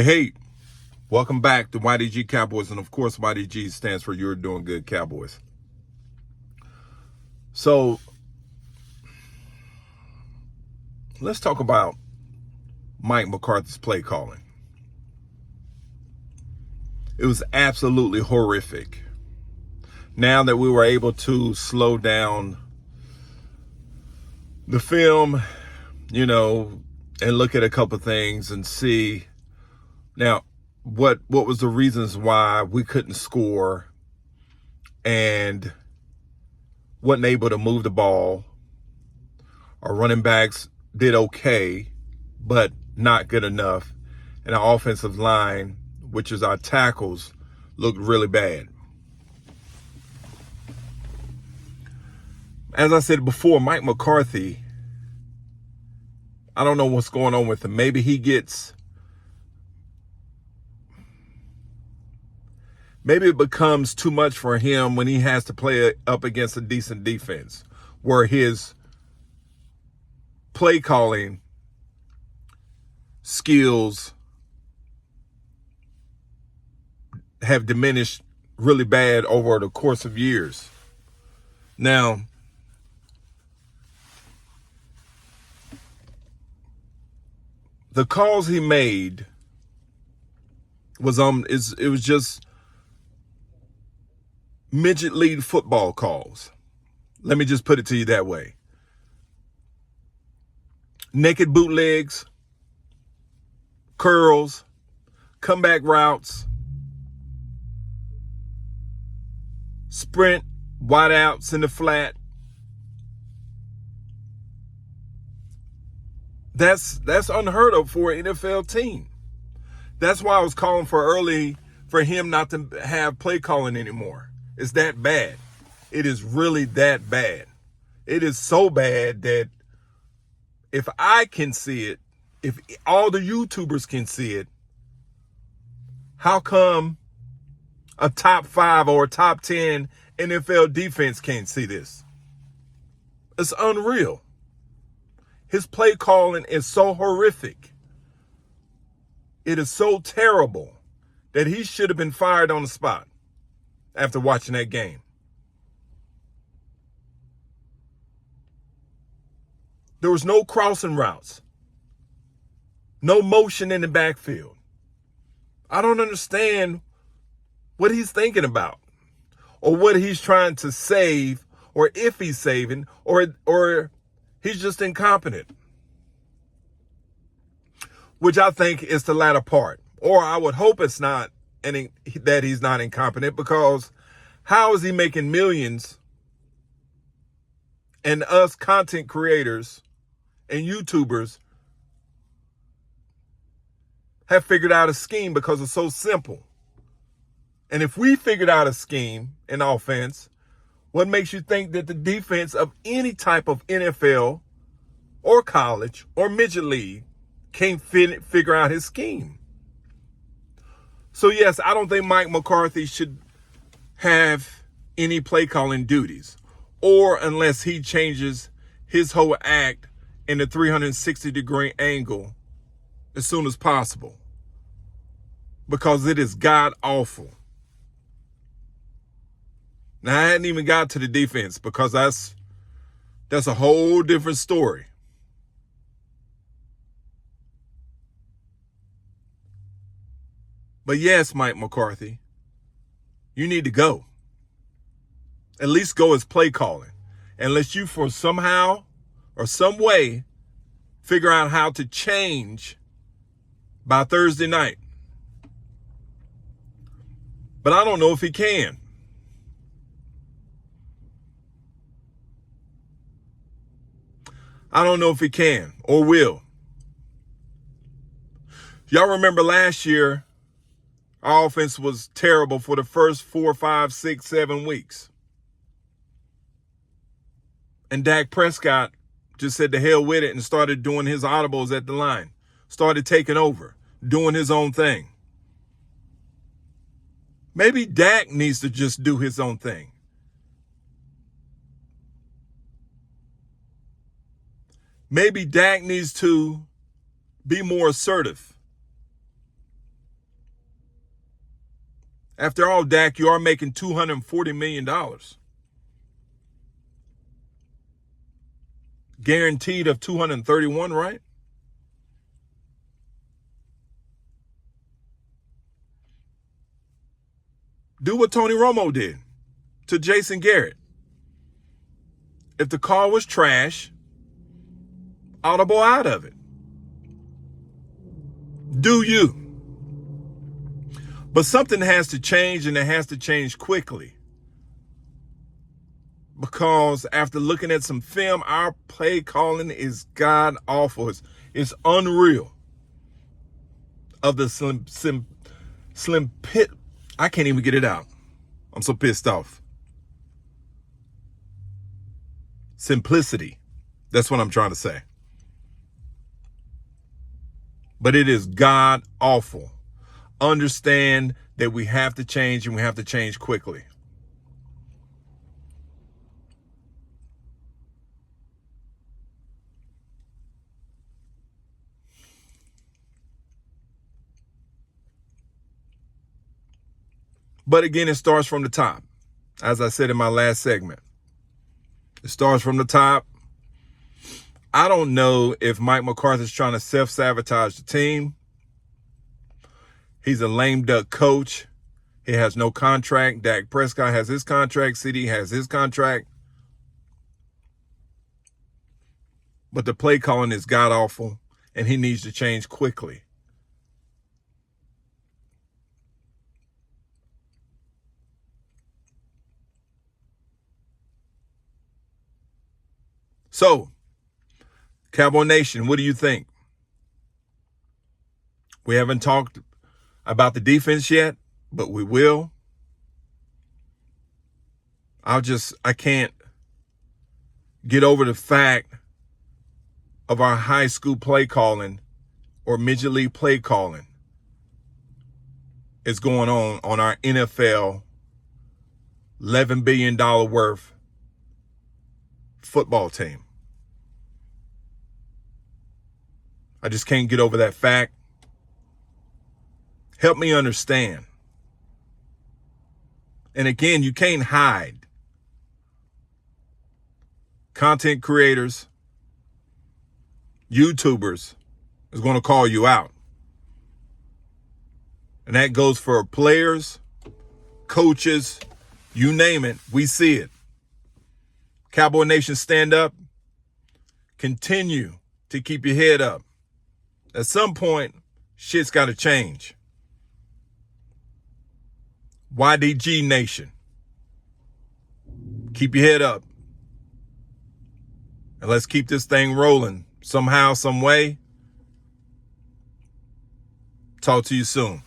Hey, welcome back to YDG Cowboys. And of course, YDG stands for You're Doing Good Cowboys. So let's talk about Mike McCarthy's play calling. It was absolutely horrific. Now that we were able to slow down the film, and look at a couple things and see now what was the reasons why we couldn't score and wasn't able to move the ball. Our running backs did okay, but not good enough. And our offensive line, which is our tackles, looked really bad. As I said before, Mike McCarthy, I don't know what's going on with him. Maybe it becomes too much for him when he has to play up against a decent defense, where his play calling skills have diminished really bad over the course of years. Now, the calls he made was it was just midget league football calls. Let me just put it to you that way. Naked bootlegs, curls, comeback routes, sprint wideouts in the flat. That's unheard of for an NFL team. That's why I was calling for him not to have play calling anymore. It's that bad. It is really that bad. It is so bad that if I can see it, if all the YouTubers can see it, how come a top 5 or a top 10 NFL defense can't see this? It's unreal. His play calling is so horrific. It is so terrible that he should have been fired on the spot after watching that game. There was no crossing routes, no motion in the backfield. I don't understand what he's thinking about, or what he's trying to save, or if he's saving, or he's just incompetent, which I think is the latter part. Or I would hope it's not, and that he's not incompetent, because how is he making millions and us content creators and YouTubers have figured out a scheme because it's so simple? And if we figured out a scheme in offense, what makes you think that the defense of any type of NFL or college or midget league can't figure out his scheme? So yes, I don't think Mike McCarthy should have any play calling duties, or unless he changes his whole act in the 360-degree angle as soon as possible, because it is god awful. Now, I hadn't even got to the defense, because that's a whole different story. But yes, Mike McCarthy, you need to go. At least go as play calling. Unless you for somehow or some way figure out how to change by Thursday night. But I don't know if he can. I don't know if he can or will. Y'all remember last year, our offense was terrible for the first 4, 5, 6, 7 weeks. And Dak Prescott just said to hell with it and started doing his audibles at the line. Started taking over, doing his own thing. Maybe Dak needs to just do his own thing. Maybe Dak needs to be more assertive. After all, Dak, you are making $240 million. Guaranteed of 231, right? Do what Tony Romo did to Jason Garrett. If the call was trash, audible out of it. Do you? But something has to change, and it has to change quickly. Because after looking at some film, our play calling is god awful. It's unreal. Of the slim pit. I can't even get it out. I'm so pissed off. Simplicity. That's what I'm trying to say. But it is god awful. Understand that we have to change, and we have to change quickly. But again, it starts from the top. As I said in my last segment, it starts from the top. I don't know if Mike McCarthy's trying to self-sabotage the team. He's a lame duck coach. He has no contract. Dak Prescott has his contract. CD has his contract. But the play calling is god awful, and he needs to change quickly. So, Cowboy Nation, what do you think? We haven't talked about the defense yet, but we will. I can't get over the fact of our high school play calling or midget league play calling is going on our NFL $11 billion worth football team. I just can't get over that fact. Help me understand. And again, you can't hide. Content creators, YouTubers is going to call you out. And that goes for players, coaches, you name it, we see it. Cowboy Nation, stand up. Continue to keep your head up. At some point, shit's got to change. YDG Nation, keep your head up. And let's keep this thing rolling somehow, some way. Talk to you soon.